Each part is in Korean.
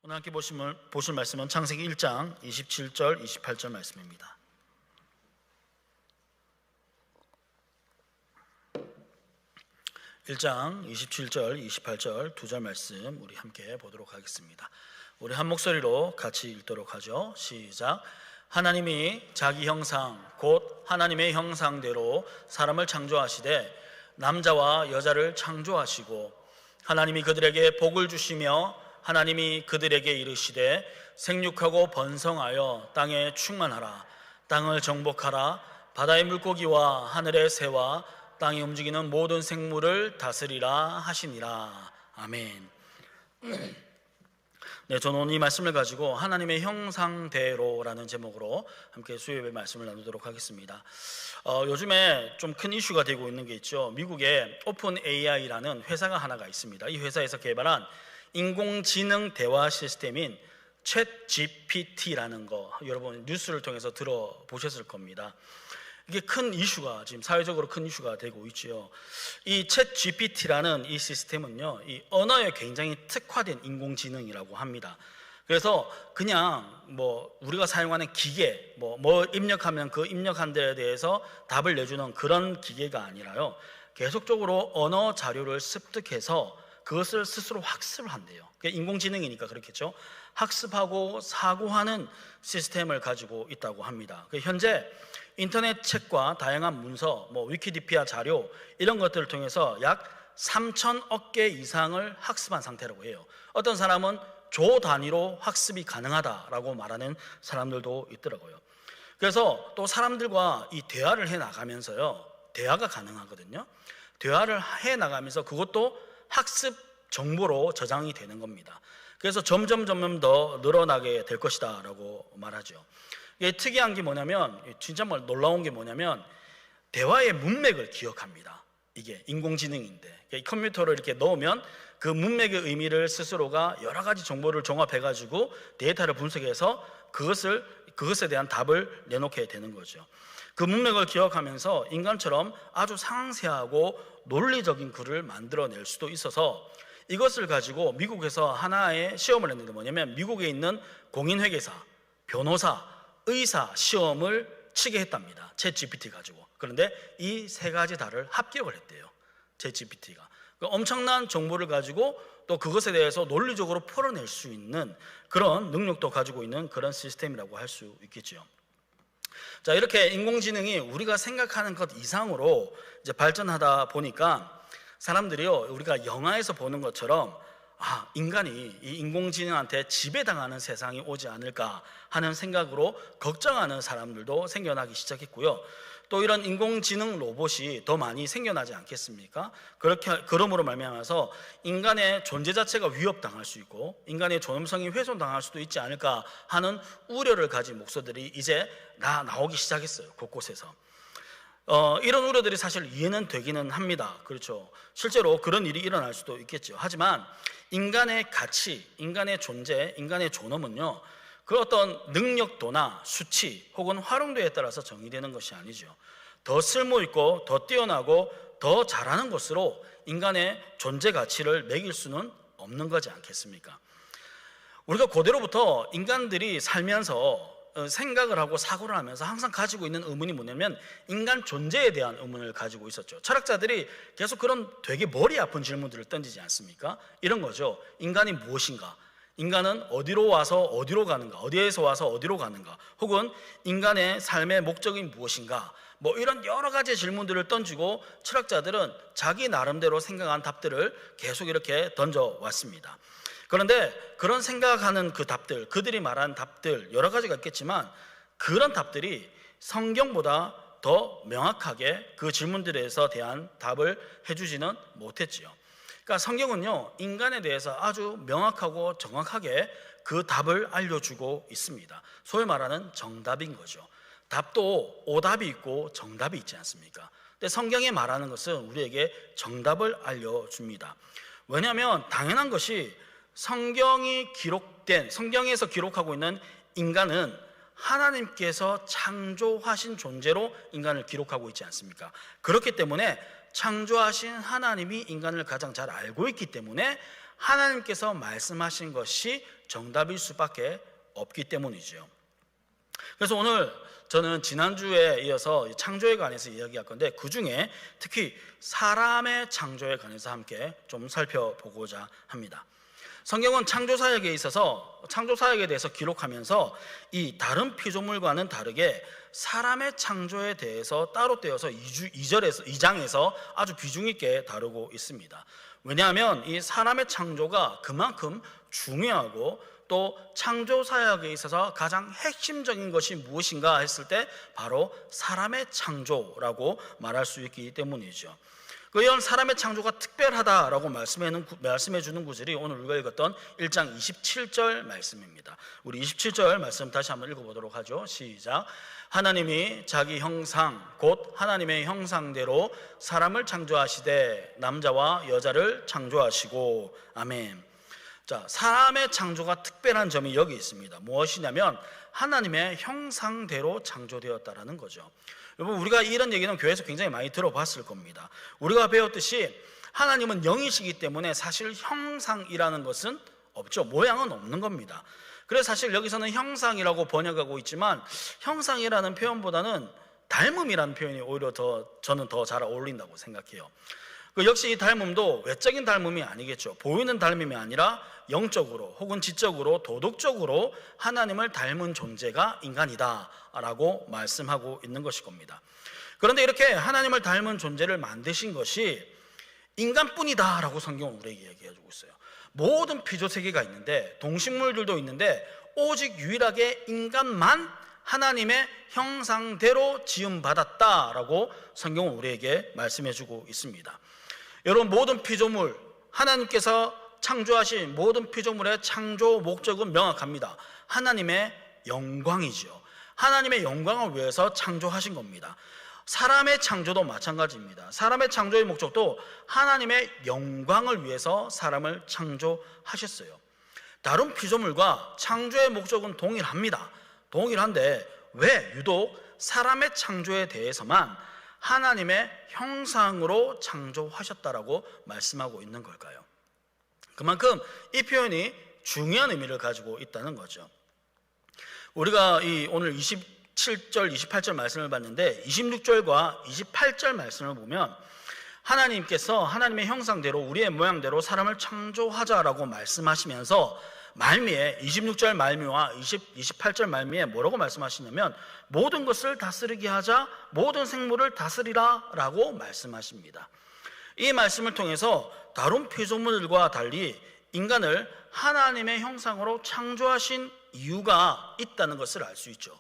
오늘 함께 보실 말씀은 창세기 1장 27절 28절 말씀입니다. (1장) 27절 28절 두 절 말씀 우리 함께 보도록 하겠습니다. 우리 한 목소리로 같이 읽도록 하죠. 시작. 하나님이 자기 형상 곧 하나님의 형상대로 사람을 창조하시되 남자와 여자를 창조하시고 하나님이 그들에게 복을 주시며 하나님이 그들에게 이르시되 생육하고 번성하여 땅에 충만하라. 땅을 정복하라. 바다의 물고기와 하늘의 새와 땅에 움직이는 모든 생물을 다스리라 하시니라. 아멘. 네, 저는 오늘 이 말씀을 가지고 하나님의 형상대로라는 제목으로 함께 수요일 말씀을 나누도록 하겠습니다. 요즘에 좀 큰 이슈가 되고 있는 게 있죠. 미국에 오픈 AI라는 회사가 하나가 있습니다. 이 회사에서 개발한 인공지능 대화 시스템인 챗 GPT라는 거, 여러분 뉴스를 통해서 들어보셨을 겁니다. 이게 큰 이슈가, 지금 사회적으로 큰 이슈가 되고 있죠. 이 챗 GPT라는 이 시스템은요, 이 언어에 굉장히 특화된 인공지능이라고 합니다. 그래서 그냥 우리가 사용하는 기계, 뭐 입력하면 그 입력한 데에 대해서 답을 내주는 그런 기계가 아니라요, 계속적으로 언어 자료를 습득해서 그것을 스스로 학습을 한대요. 인공지능이니까 그렇겠죠. 학습하고 사고하는 시스템을 가지고 있다고 합니다. 현재 인터넷 책과 다양한 문서, 위키디피아 자료 이런 것들을 통해서 약 3천억 개 이상을 학습한 상태라고 해요. 어떤 사람은 조 단위로 학습이 가능하다라고 말하는 사람들도 있더라고요. 그래서 또 사람들과 이 대화를 해 나가면서요, 대화가 가능하거든요. 대화를 해 나가면서 그것도 학습 정보로 저장이 되는 겁니다. 그래서 점점 더 늘어나게 될 것이다 라고 말하죠. 이게 특이한 게 뭐냐면, 진짜 놀라운 게 뭐냐면, 대화의 문맥을 기억합니다. 이게 인공지능인데, 컴퓨터를 이렇게 넣으면 그 문맥의 의미를 스스로가 여러 가지 정보를 종합해가지고 데이터를 분석해서 그것에 대한 답을 내놓게 되는 거죠. 그 문맥을 기억하면서 인간처럼 아주 상세하고 논리적인 글을 만들어낼 수도 있어서, 이것을 가지고 미국에서 하나의 시험을 했는데 뭐냐면, 미국에 있는 공인회계사, 변호사, 의사 시험을 치게 했답니다. 챗 GPT 가지고. 그런데 이 세 가지 다를 합격을 했대요. 챗 GPT가. 엄청난 정보를 가지고 또 그것에 대해서 논리적으로 풀어낼 수 있는 그런 능력도 가지고 있는 그런 시스템이라고 할 수 있겠죠. 자, 이렇게 인공지능이 우리가 생각하는 것 이상으로 이제 발전하다 보니까 사람들이요, 우리가 영화에서 보는 것처럼 인간이 이 인공지능한테 지배당하는 세상이 오지 않을까 하는 생각으로 걱정하는 사람들도 생겨나기 시작했고요. 또 이런 인공지능 로봇이 더 많이 생겨나지 않겠습니까? 그러므로 말미암아서 인간의 존재 자체가 위협당할 수 있고 인간의 존엄성이 훼손당할 수도 있지 않을까 하는 우려를 가진 목소들이 이제 나오기 시작했어요. 곳곳에서. 이런 우려들이 사실 이해는 되기는 합니다. 그렇죠. 실제로 그런 일이 일어날 수도 있겠죠. 하지만 인간의 가치, 인간의 존재, 인간의 존엄은요, 그 어떤 능력도나 수치 혹은 활용도에 따라서 정의되는 것이 아니죠. 더 쓸모있고 더 뛰어나고 더 잘하는 것으로 인간의 존재 가치를 매길 수는 없는 거지 않겠습니까? 우리가 고대로부터 인간들이 살면서 생각을 하고 사고를 하면서 항상 가지고 있는 의문이 뭐냐면, 인간 존재에 대한 의문을 가지고 있었죠. 철학자들이 계속 그런 되게 머리 아픈 질문들을 던지지 않습니까? 이런 거죠. 인간이 무엇인가? 인간은 어디로 와서 어디로 가는가? 어디에서 와서 어디로 가는가? 혹은 인간의 삶의 목적이 무엇인가? 이런 여러 가지 질문들을 던지고 철학자들은 자기 나름대로 생각한 답들을 계속 이렇게 던져왔습니다. 그런데 그런 생각하는 그 답들, 그들이 말한 답들 여러 가지가 있겠지만, 그런 답들이 성경보다 더 명확하게 그 질문들에 대한 답을 해주지는 못했지요. 그러니까 성경은요, 인간에 대해서 아주 명확하고 정확하게 그 답을 알려주고 있습니다. 소위 말하는 정답인 거죠. 답도 오답이 있고 정답이 있지 않습니까? 근데 성경이 말하는 것은 우리에게 정답을 알려줍니다. 왜냐하면 당연한 것이, 성경에서 기록하고 있는 인간은 하나님께서 창조하신 존재로 인간을 기록하고 있지 않습니까? 그렇기 때문에 창조하신 하나님이 인간을 가장 잘 알고 있기 때문에 하나님께서 말씀하신 것이 정답일 수밖에 없기 때문이죠. 그래서 오늘 저는 지난주에 이어서 창조에 관해서 이야기할 건데, 그 중에 특히 사람의 창조에 관해서 함께 좀 살펴보고자 합니다. 성경은 창조 사역에 있어서 창조 사역에 대해서 기록하면서 이 다른 피조물과는 다르게 사람의 창조에 대해서 따로 떼어서 2장에서 아주 비중 있게 다루고 있습니다. 왜냐하면 이 사람의 창조가 그만큼 중요하고, 또 창조 사역에 있어서 가장 핵심적인 것이 무엇인가 했을 때 바로 사람의 창조라고 말할 수 있기 때문이죠. 이런 사람의 창조가 특별하다라고 말씀해 주는 구절이 오늘 우리가 읽었던 1장 27절 말씀입니다. 우리 27절 말씀 다시 한번 읽어보도록 하죠. 시작. 하나님이 자기 형상 곧 하나님의 형상대로 사람을 창조하시되 남자와 여자를 창조하시고. 아멘. 자, 사람의 창조가 특별한 점이 여기 있습니다. 무엇이냐면 하나님의 형상대로 창조되었다라는 거죠. 여러분, 우리가 이런 얘기는 교회에서 굉장히 많이 들어봤을 겁니다. 우리가 배웠듯이 하나님은 영이시기 때문에 사실 형상이라는 것은 없죠. 모양은 없는 겁니다. 그래서 사실 여기서는 형상이라고 번역하고 있지만 형상이라는 표현보다는 닮음이라는 표현이 오히려 저는 더 잘 어울린다고 생각해요. 역시 이 닮음도 외적인 닮음이 아니겠죠. 보이는 닮음이 아니라 영적으로 혹은 지적으로 도덕적으로 하나님을 닮은 존재가 인간이다라고 말씀하고 있는 것일 겁니다. 그런데 이렇게 하나님을 닮은 존재를 만드신 것이 인간뿐이다라고 성경은 우리에게 얘기해주고 있어요. 모든 피조세계가 있는데, 동식물들도 있는데, 오직 유일하게 인간만 하나님의 형상대로 지음받았다라고 성경은 우리에게 말씀해주고 있습니다. 여러분, 모든 피조물, 하나님께서 창조하신 모든 피조물의 창조 목적은 명확합니다. 하나님의 영광이죠. 하나님의 영광을 위해서 창조하신 겁니다. 사람의 창조도 마찬가지입니다. 사람의 창조의 목적도 하나님의 영광을 위해서 사람을 창조하셨어요. 다른 피조물과 창조의 목적은 동일합니다. 동일한데 왜 유독 사람의 창조에 대해서만 하나님의 형상으로 창조하셨다라고 말씀하고 있는 걸까요? 그만큼 이 표현이 중요한 의미를 가지고 있다는 거죠. 우리가 오늘 27절, 28절 말씀을 봤는데 26절과 28절 말씀을 보면 하나님께서 하나님의 형상대로 우리의 모양대로 사람을 창조하자라고 말씀하시면서 말미에 26절 말미와 28절 말미에 뭐라고 말씀하시냐면 모든 것을 다스리게 하자, 모든 생물을 다스리라 라고 말씀하십니다. 이 말씀을 통해서 다른 피조물들과 달리 인간을 하나님의 형상으로 창조하신 이유가 있다는 것을 알 수 있죠.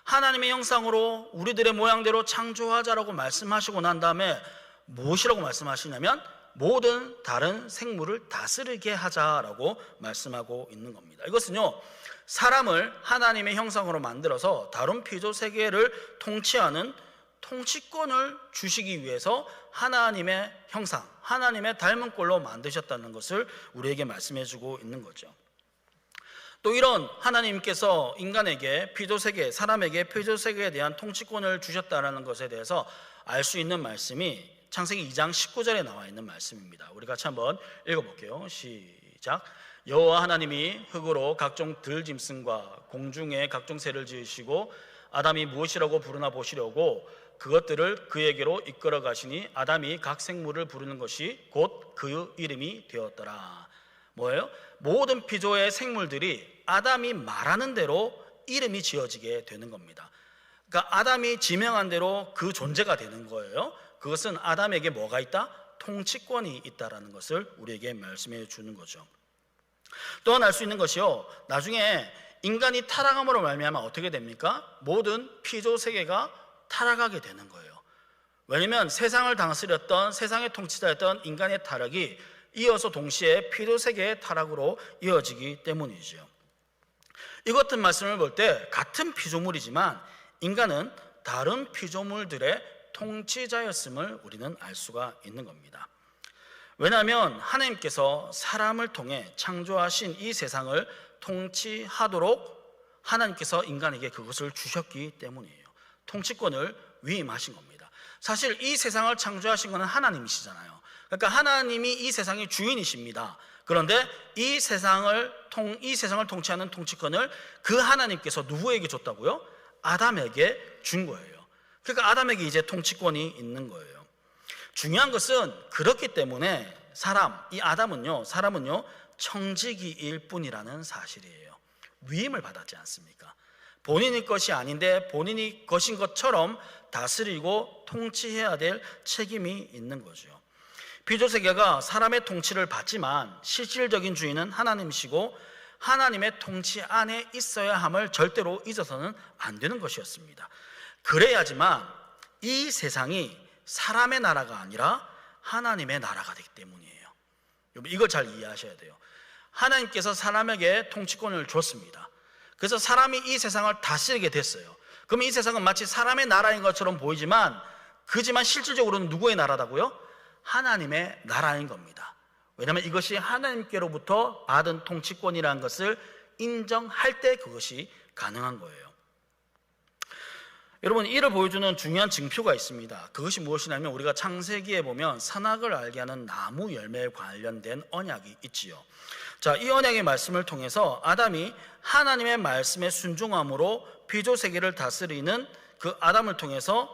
하나님의 형상으로 우리들의 모양대로 창조하자라고 말씀하시고 난 다음에 무엇이라고 말씀하시냐면 모든 다른 생물을 다스리게 하자라고 말씀하고 있는 겁니다. 이것은요, 사람을 하나님의 형상으로 만들어서 다른 피조 세계를 통치하는 통치권을 주시기 위해서 하나님의 형상, 하나님의 닮은 꼴로 만드셨다는 것을 우리에게 말씀해주고 있는 거죠. 또 이런 하나님께서 인간에게 피조세계, 사람에게 피조세계에 대한 통치권을 주셨다는 것에 대해서 알 수 있는 말씀이 창세기 2장 19절에 나와 있는 말씀입니다. 우리 같이 한번 읽어볼게요. 시작. 여호와 하나님이 흙으로 각종 들짐승과 공중에 각종 새를 지으시고 아담이 무엇이라고 부르나 보시려고 그것들을 그에게로 이끌어 가시니 아담이 각 생물을 부르는 것이 곧 그 이름이 되었더라. 뭐예요? 모든 피조의 생물들이 아담이 말하는 대로 이름이 지어지게 되는 겁니다. 그러니까 아담이 지명한 대로 그 존재가 되는 거예요. 그것은 아담에게 뭐가 있다? 통치권이 있다라는 것을 우리에게 말씀해 주는 거죠. 또한 알 수 있는 것이요, 나중에 인간이 타락함으로 말미암아 어떻게 됩니까? 모든 피조 세계가 타락하게 되는 거예요. 왜냐하면 세상을 다스렸던, 세상의 통치자였던 인간의 타락이 이어서 동시에 피조 세계의 타락으로 이어지기 때문이죠. 이 같은 말씀을 볼 때 같은 피조물이지만 인간은 다른 피조물들의 통치자였음을 우리는 알 수가 있는 겁니다. 왜냐하면 하나님께서 사람을 통해 창조하신 이 세상을 통치하도록 하나님께서 인간에게 그것을 주셨기 때문이에요. 통치권을 위임하신 겁니다. 사실 이 세상을 창조하신 것은 하나님이시잖아요. 그러니까 하나님이 이 세상의 주인이십니다. 그런데 이 세상을 통치하는 통치권을 그 하나님께서 누구에게 줬다고요? 아담에게 준 거예요. 그러니까 아담에게 이제 통치권이 있는 거예요. 중요한 것은 그렇기 때문에 사람은요 청지기일 뿐이라는 사실이에요. 위임을 받았지 않습니까? 본인의 것이 아닌데 본인이 것인 것처럼 다스리고 통치해야 될 책임이 있는 거죠. 피조세계가 사람의 통치를 받지만 실질적인 주인은 하나님이시고 하나님의 통치 안에 있어야 함을 절대로 잊어서는 안 되는 것이었습니다. 그래야지만 이 세상이 사람의 나라가 아니라 하나님의 나라가 되기 때문이에요. 이걸 잘 이해하셔야 돼요. 하나님께서 사람에게 통치권을 줬습니다. 그래서 사람이 이 세상을 다스리게 됐어요. 그럼 이 세상은 마치 사람의 나라인 것처럼 보이지만 그지만 실질적으로는 누구의 나라다고요? 하나님의 나라인 겁니다. 왜냐하면 이것이 하나님께로부터 받은 통치권이라는 것을 인정할 때 그것이 가능한 거예요. 여러분, 이를 보여주는 중요한 증표가 있습니다. 그것이 무엇이냐면 우리가 창세기에 보면 선악을 알게 하는 나무 열매에 관련된 언약이 있지요. 자, 이 언약의 말씀을 통해서 아담이 하나님의 말씀에 순종함으로 피조세계를 다스리는 그 아담을 통해서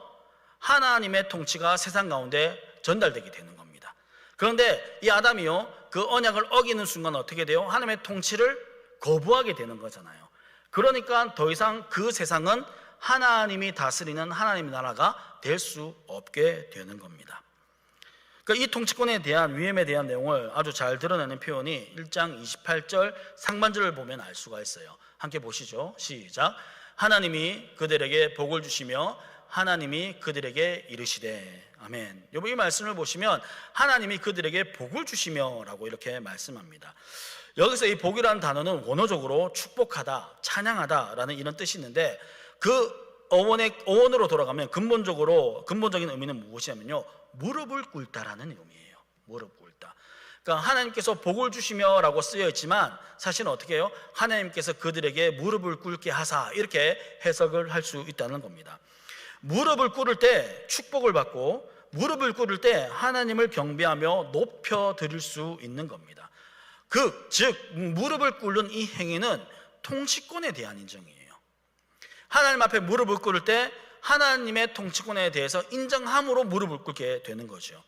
하나님의 통치가 세상 가운데 전달되게 되는 겁니다. 그런데 이 아담이요, 그 언약을 어기는 순간 어떻게 돼요? 하나님의 통치를 거부하게 되는 거잖아요. 그러니까 더 이상 그 세상은 하나님이 다스리는 하나님의 나라가 될 수 없게 되는 겁니다. 그러니까 이 통치권에 대한 위임에 대한 내용을 아주 잘 드러내는 표현이 1장 28절 상반절을 보면 알 수가 있어요. 함께 보시죠. 시작. 하나님이 그들에게 복을 주시며 하나님이 그들에게 이르시되. 아멘. 이 말씀을 보시면 하나님이 그들에게 복을 주시며 라고 이렇게 말씀합니다. 여기서 이 복이라는 단어는 원어적으로 축복하다, 찬양하다 라는 이런 뜻이 있는데 그 어원으로 돌아가면 근본적인 의미는 무엇이냐면요, 무릎을 꿇다라는 의미예요. 무릎 꿇다. 그러니까 하나님께서 복을 주시며 라고 쓰여 있지만 사실은 어떻게 해요? 하나님께서 그들에게 무릎을 꿇게 하사, 이렇게 해석을 할 수 있다는 겁니다. 무릎을 꿇을 때 축복을 받고 무릎을 꿇을 때 하나님을 경배하며 높여 드릴 수 있는 겁니다. 즉 무릎을 꿇는 이 행위는 통치권에 대한 인정이에요. 하나님 앞에 무릎을 꿇을 때 하나님의 통치권에 대해서 인정함으로 무릎을 꿇게 되는 거죠.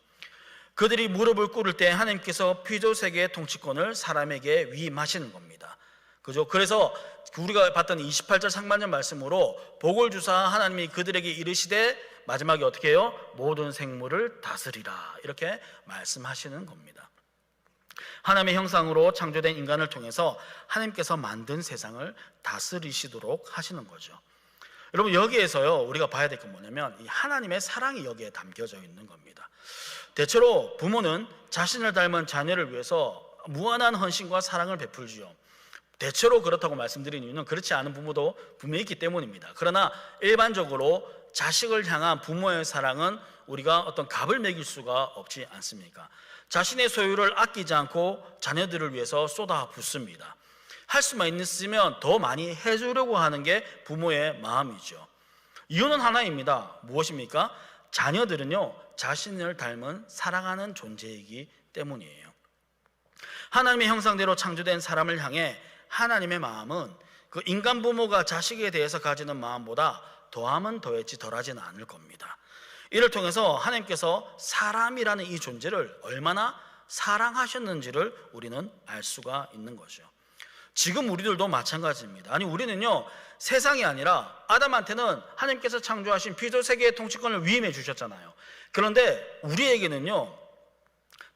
그들이 무릎을 꿇을 때 하나님께서 피조세계의 통치권을 사람에게 위임하시는 겁니다. 그죠? 그래서 우리가 봤던 28절 상반절 말씀으로 복을 주사 하나님이 그들에게 이르시되 마지막에 어떻게 해요? 모든 생물을 다스리라, 이렇게 말씀하시는 겁니다. 하나님의 형상으로 창조된 인간을 통해서 하나님께서 만든 세상을 다스리시도록 하시는 거죠. 여러분, 여기에서요 우리가 봐야 될 건 뭐냐면 이 하나님의 사랑이 여기에 담겨져 있는 겁니다. 대체로 부모는 자신을 닮은 자녀를 위해서 무한한 헌신과 사랑을 베풀지요. 대체로 그렇다고 말씀드린 이유는 그렇지 않은 부모도 분명히 있기 때문입니다. 그러나 일반적으로 자식을 향한 부모의 사랑은 우리가 어떤 값을 매길 수가 없지 않습니까? 자신의 소유를 아끼지 않고 자녀들을 위해서 쏟아붓습니다. 할 수만 있으면 더 많이 해주려고 하는 게 부모의 마음이죠. 이유는 하나입니다. 무엇입니까? 자녀들은요 자신을 닮은 사랑하는 존재이기 때문이에요. 하나님의 형상대로 창조된 사람을 향해 하나님의 마음은 그 인간 부모가 자식에 대해서 가지는 마음보다 더하면 더했지 덜하지는 않을 겁니다. 이를 통해서 하나님께서 사람이라는 이 존재를 얼마나 사랑하셨는지를 우리는 알 수가 있는 거죠. 지금 우리들도 마찬가지입니다. 아니, 우리는요 세상이 아니라 아담한테는 하나님께서 창조하신 피조세계의 통치권을 위임해 주셨잖아요. 그런데 우리에게는요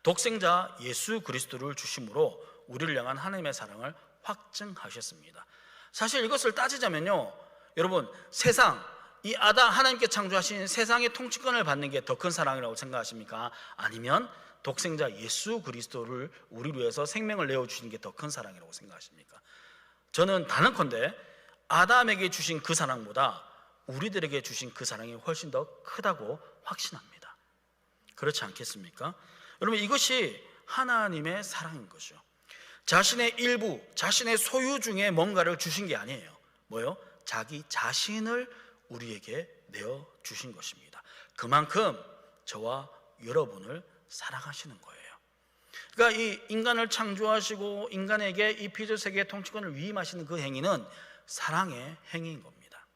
독생자 예수 그리스도를 주심으로 우리를 향한 하나님의 사랑을 확증하셨습니다. 사실 이것을 따지자면요 여러분, 세상, 이 하나님께 창조하신 세상의 통치권을 받는 게 더 큰 사랑이라고 생각하십니까? 아니면 독생자 예수 그리스도를 우리를 위해서 생명을 내어주신 게 더 큰 사랑이라고 생각하십니까? 저는 단언컨대 아담에게 주신 그 사랑보다 우리들에게 주신 그 사랑이 훨씬 더 크다고 확신합니다. 그렇지 않겠습니까? 여러분, 이것이 하나님의 사랑인 거죠. 자신의 일부, 자신의 소유 중에 뭔가를 주신 게 아니에요. 뭐요? 자기 자신을 우리에게 내어주신 것입니다. 그만큼 저와 여러분을 사랑하시는 거예요. 그러니까 이 인간을 창조하시고 인간에게 이 피조 세계의 통치권을 위임하시는 그 행위는 사랑의 행위인 겁니다.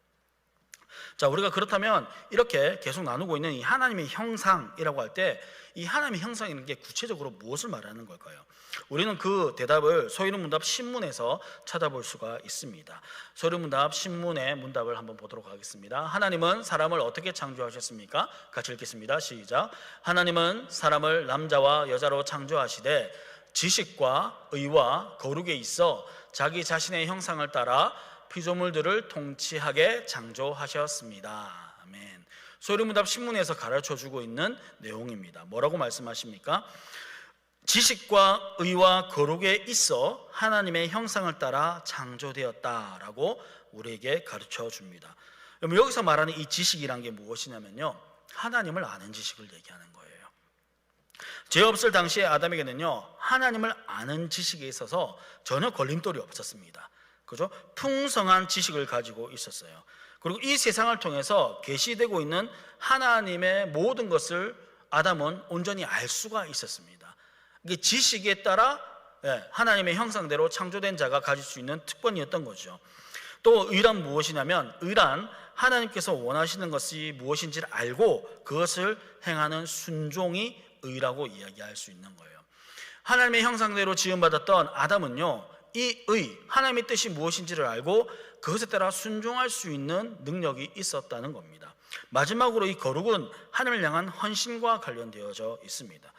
자, 우리가 그렇다면 이렇게 계속 나누고 있는 이 하나님의 형상이라고 할 때 이 하나님의 형상이라는 게 구체적으로 무엇을 말하는 걸까요? 우리는 그 대답을 소위문답 신문에서 찾아볼 수가 있습니다. 소위문답 신문의 문답을 한번 보도록 하겠습니다. 하나님은 사람을 어떻게 창조하셨습니까? 같이 읽겠습니다. 시작. 하나님은 사람을 남자와 여자로 창조하시되 지식과 의와 거룩에 있어 자기 자신의 형상을 따라 피조물들을 통치하게 창조하셨습니다. 아멘. 소위문답 신문에서 가르쳐주고 있는 내용입니다. 뭐라고 말씀하십니까? 지식과 의와 거룩에 있어 하나님의 형상을 따라 창조되었다라고 우리에게 가르쳐줍니다. 여기서 말하는 이 지식이란 게 무엇이냐면요, 하나님을 아는 지식을 얘기하는 거예요. 죄 없을 당시에 아담에게는요, 하나님을 아는 지식에 있어서 전혀 걸림돌이 없었습니다. 그죠? 풍성한 지식을 가지고 있었어요. 그리고 이 세상을 통해서 계시되고 있는 하나님의 모든 것을 아담은 온전히 알 수가 있었습니다. 이게 지식에 따라 하나님의 형상대로 창조된 자가 가질 수 있는 특권이었던 거죠. 또 의란 무엇이냐면, 의란 하나님께서 원하시는 것이 무엇인지를 알고 그것을 행하는 순종이 의라고 이야기할 수 있는 거예요. 하나님의 형상대로 지음받았던 아담은요, 이 의, 하나님의 뜻이 무엇인지를 알고 그것에 따라 순종할 수 있는 능력이 있었다는 겁니다. 마지막으로 이 거룩은 하나님을 향한 헌신과 관련되어져 있습니다.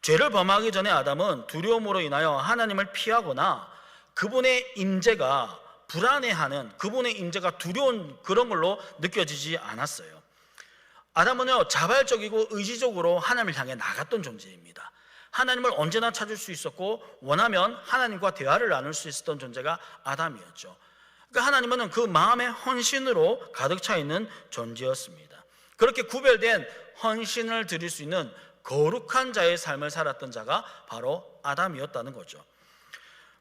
죄를 범하기 전에 아담은 두려움으로 인하여 하나님을 피하거나 그분의 임재가 불안해하는, 그분의 임재가 두려운 그런 걸로 느껴지지 않았어요. 아담은요, 자발적이고 의지적으로 하나님을 향해 나갔던 존재입니다. 하나님을 언제나 찾을 수 있었고 원하면 하나님과 대화를 나눌 수 있었던 존재가 아담이었죠. 그러니까 하나님은 그 마음의 헌신으로 가득 차 있는 존재였습니다. 그렇게 구별된 헌신을 드릴 수 있는 거룩한 자의 삶을 살았던 자가 바로 아담이었다는 거죠.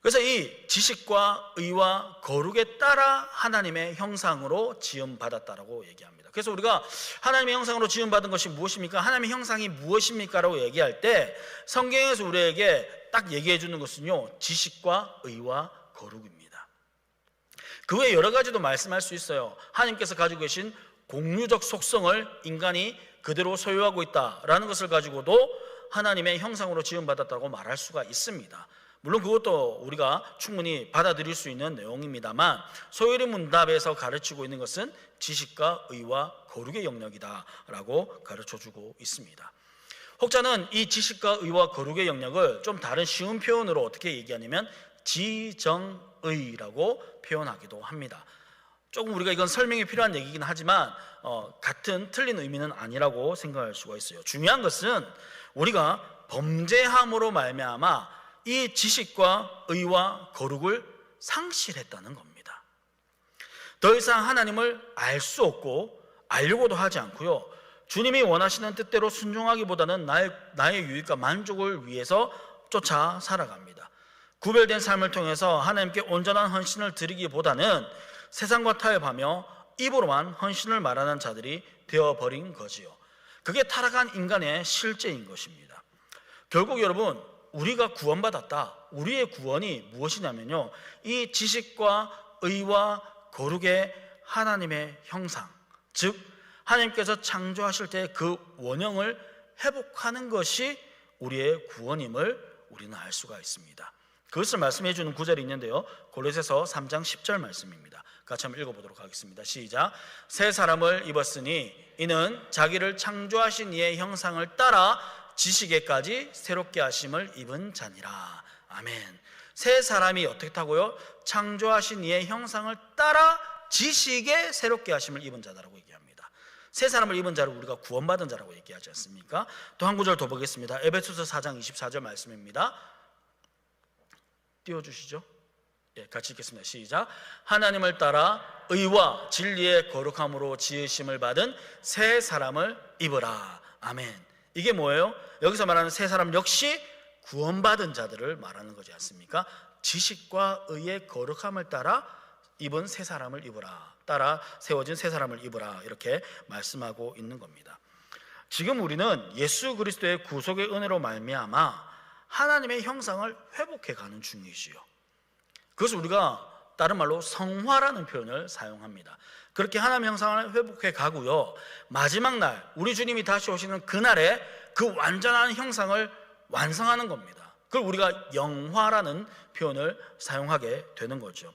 그래서 이 지식과 의와 거룩에 따라 하나님의 형상으로 지음받았다라고 얘기합니다. 그래서 우리가 하나님의 형상으로 지음받은 것이 무엇입니까? 하나님의 형상이 무엇입니까? 라고 얘기할 때 성경에서 우리에게 딱 얘기해 주는 것은요, 지식과 의와 거룩입니다. 그 외에 여러 가지도 말씀할 수 있어요. 하나님께서 가지고 계신 공유적 속성을 인간이 그대로 소유하고 있다라는 것을 가지고도 하나님의 형상으로 지음받았다고 말할 수가 있습니다. 물론 그것도 우리가 충분히 받아들일 수 있는 내용입니다만, 소위문답에서 가르치고 있는 것은 지식과 의와 거룩의 영역이다라고 가르쳐주고 있습니다. 혹자는 이 지식과 의와 거룩의 영역을 좀 다른 쉬운 표현으로 어떻게 얘기하냐면 지정의라고 표현하기도 합니다. 조금 우리가 이건 설명이 필요한 얘기긴 하지만 같은 틀린 의미는 아니라고 생각할 수가 있어요. 중요한 것은 우리가 범죄함으로 말미암아 이 지식과 의와 거룩을 상실했다는 겁니다. 더 이상 하나님을 알 수 없고 알려고도 하지 않고요, 주님이 원하시는 뜻대로 순종하기보다는 나의 유익과 만족을 위해서 쫓아 살아갑니다. 구별된 삶을 통해서 하나님께 온전한 헌신을 드리기보다는 세상과 타협하며 입으로만 헌신을 말하는 자들이 되어버린 거지요. 그게 타락한 인간의 실제인 것입니다. 결국 여러분, 우리가 구원받았다. 우리의 구원이 무엇이냐면요, 이 지식과 의와 거룩의 하나님의 형상, 즉 하나님께서 창조하실 때 그 원형을 회복하는 것이 우리의 구원임을 우리는 알 수가 있습니다. 그것을 말씀해 주는 구절이 있는데요, 골로새서 3장 10절 말씀입니다. 같이 한번 읽어보도록 하겠습니다. 시작. 새 사람을 입었으니 이는 자기를 창조하신 이의 형상을 따라 지식에까지 새롭게 하심을 입은 자니라. 아멘. 새 사람이 어떻게 타고요? 창조하신 이의 형상을 따라 지식에 새롭게 하심을 입은 자다라고 얘기합니다. 새 사람을 입은 자를 우리가 구원받은 자라고 얘기하지 않습니까? 또 한 구절 더 보겠습니다. 에베소서 4장 24절 말씀입니다. 띄워주시죠. 같이 읽겠습니다. 시작. 하나님을 따라 의와 진리의 거룩함으로 지으심을 받은 새 사람을 입으라. 아멘. 이게 뭐예요? 여기서 말하는 새 사람 역시 구원받은 자들을 말하는 거지 않습니까? 지식과 의의 거룩함을 따라 입은 새 사람을 입으라. 따라 세워진 새 사람을 입으라. 이렇게 말씀하고 있는 겁니다. 지금 우리는 예수 그리스도의 구속의 은혜로 말미암아 하나님의 형상을 회복해가는 중이지요. 그래서 우리가 다른 말로 성화라는 표현을 사용합니다. 그렇게 하나님의 형상을 회복해 가고요, 마지막 날 우리 주님이 다시 오시는 그날에 그 완전한 형상을 완성하는 겁니다. 그걸 우리가 영화라는 표현을 사용하게 되는 거죠.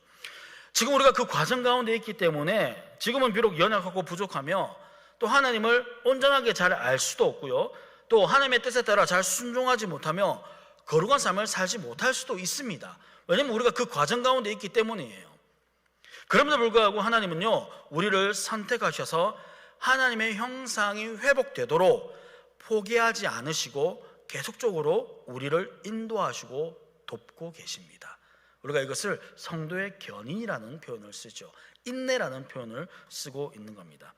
지금 우리가 그 과정 가운데 있기 때문에 지금은 비록 연약하고 부족하며 또 하나님을 온전하게 잘 알 수도 없고요, 또 하나님의 뜻에 따라 잘 순종하지 못하며 거룩한 삶을 살지 못할 수도 있습니다. 왜냐하면 우리가 그 과정 가운데 있기 때문이에요. 그럼에도 불구하고 하나님은요, 우리를 선택하셔서 하나님의 형상이 회복되도록 포기하지 않으시고 계속적으로 우리를 인도하시고 돕고 계십니다. 우리가 이것을 성도의 견인이라는 표현을 쓰죠. 인내라는 표현을 쓰고 있는 겁니다.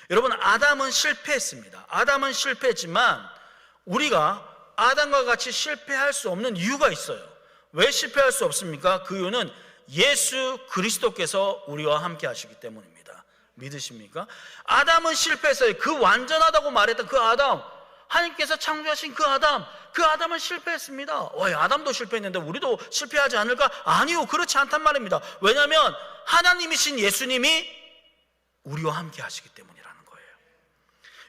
여러분, 아담은 실패했습니다. 아담은 실패했지만 우리가 아담과 같이 실패할 수 없는 이유가 있어요. 왜 실패할 수 없습니까? 그 이유는 예수 그리스도께서 우리와 함께 하시기 때문입니다. 믿으십니까? 아담은 실패했어요. 그 완전하다고 말했던 그 아담, 하나님께서 창조하신 그 아담은 실패했습니다. 아담도 실패했는데 우리도 실패하지 않을까? 아니요, 그렇지 않단 말입니다. 왜냐하면 하나님이신 예수님이 우리와 함께 하시기 때문이라는 거예요.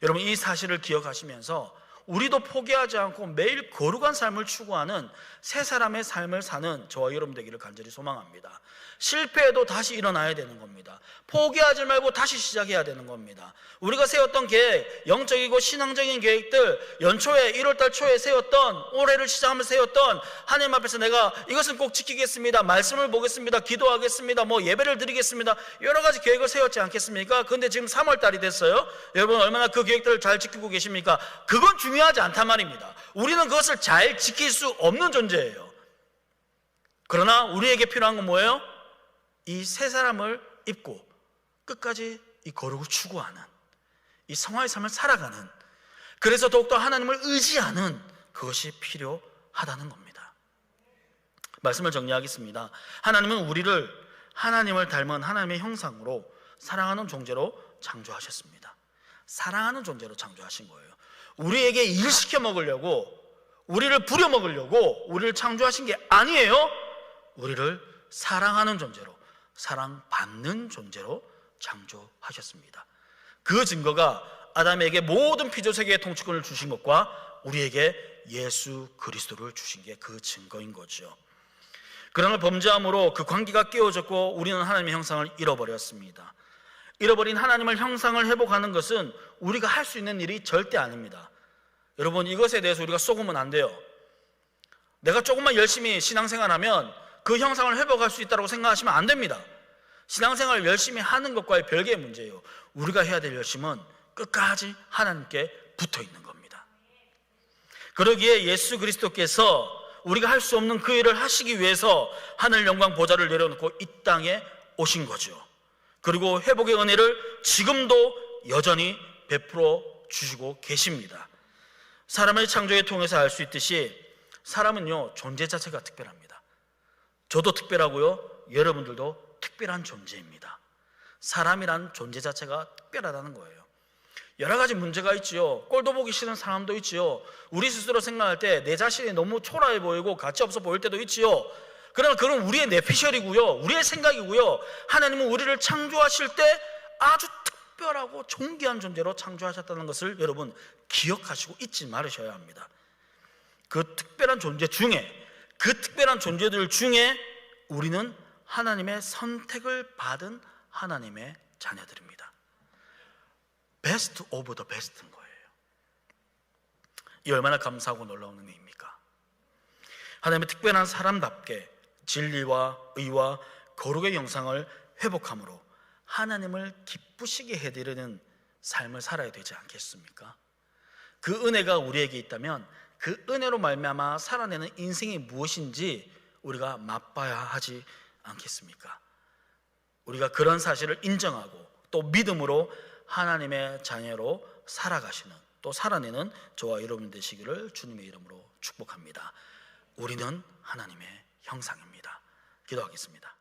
여러분, 이 사실을 기억하시면서 우리도 포기하지 않고 매일 거룩한 삶을 추구하는 새 사람의 삶을 사는 저와 여러분 되기를 간절히 소망합니다. 실패해도 다시 일어나야 되는 겁니다. 포기하지 말고 다시 시작해야 되는 겁니다. 우리가 세웠던 계획, 영적이고 신앙적인 계획들, 연초에 1월달 초에 세웠던, 올해를 시작하면서 세웠던, 하나님 앞에서 내가 이것은 꼭 지키겠습니다, 말씀을 보겠습니다, 기도하겠습니다, 예배를 드리겠습니다, 여러 가지 계획을 세웠지 않겠습니까? 그런데 지금 3월달이 됐어요. 여러분, 얼마나 그 계획들을 잘 지키고 계십니까? 그건 중요하지 않단 말입니다. 우리는 그것을 잘 지킬 수 없는 존재예요. 그러나 우리에게 필요한 건 뭐예요? 이 새 사람을 입고 끝까지 이 거룩을 추구하는, 이 성화의 삶을 살아가는, 그래서 더욱더 하나님을 의지하는 그것이 필요하다는 겁니다. 말씀을 정리하겠습니다. 하나님은 우리를 하나님을 닮은 하나님의 형상으로 사랑하는 존재로 창조하셨습니다. 사랑하는 존재로 창조하신 거예요. 우리에게 일시켜 먹으려고, 우리를 부려먹으려고 우리를 창조하신 게 아니에요. 우리를 사랑하는 존재로, 사랑받는 존재로 창조하셨습니다. 그 증거가 아담에게 모든 피조세계의 통치권을 주신 것과 우리에게 예수 그리스도를 주신 게 그 증거인 거죠. 그러나 범죄함으로 그 관계가 깨어졌고 우리는 하나님의 형상을 잃어버렸습니다. 잃어버린 하나님의 형상을 회복하는 것은 우리가 할 수 있는 일이 절대 아닙니다. 여러분, 이것에 대해서 우리가 속으면 안 돼요. 내가 조금만 열심히 신앙생활하면 그 형상을 회복할 수 있다고 생각하시면 안 됩니다. 신앙생활을 열심히 하는 것과의 별개의 문제예요. 우리가 해야 될 열심은 끝까지 하나님께 붙어 있는 겁니다. 그러기에 예수 그리스도께서 우리가 할 수 없는 그 일을 하시기 위해서 하늘 영광 보좌를 내려놓고 이 땅에 오신 거죠. 그리고 회복의 은혜를 지금도 여전히 베풀어 주시고 계십니다. 사람의 창조에 통해서 알 수 있듯이 사람은요, 존재 자체가 특별합니다. 저도 특별하고요, 여러분들도 특별한 존재입니다. 사람이란 존재 자체가 특별하다는 거예요. 여러 가지 문제가 있지요. 꼴도 보기 싫은 사람도 있지요. 우리 스스로 생각할 때 내 자신이 너무 초라해 보이고 가치 없어 보일 때도 있지요. 그러나 그건 우리의 내피셜이고요, 우리의 생각이고요. 하나님은 우리를 창조하실 때 아주 특별하고 존귀한 존재로 창조하셨다는 것을 여러분 기억하시고 잊지 말으셔야 합니다. 그 특별한 존재 중에, 그 특별한 존재들 중에 우리는 하나님의 선택을 받은 하나님의 자녀들입니다. 베스트 오브 더 베스트인 거예요. 이 얼마나 감사하고 놀라운 은혜입니까? 하나님의 특별한 사람답게 진리와 의와 거룩의 영상을 회복함으로 하나님을 기쁘시게 해드리는 삶을 살아야 되지 않겠습니까? 그 은혜가 우리에게 있다면 그 은혜로 말미암아 살아내는 인생이 무엇인지 우리가 맛봐야 하지 않겠습니까? 우리가 그런 사실을 인정하고 또 믿음으로 하나님의 자녀로 살아가시는, 또 살아내는 저와 여러분 되시기를 주님의 이름으로 축복합니다. 우리는 하나님의 형상입니다. 기도하겠습니다.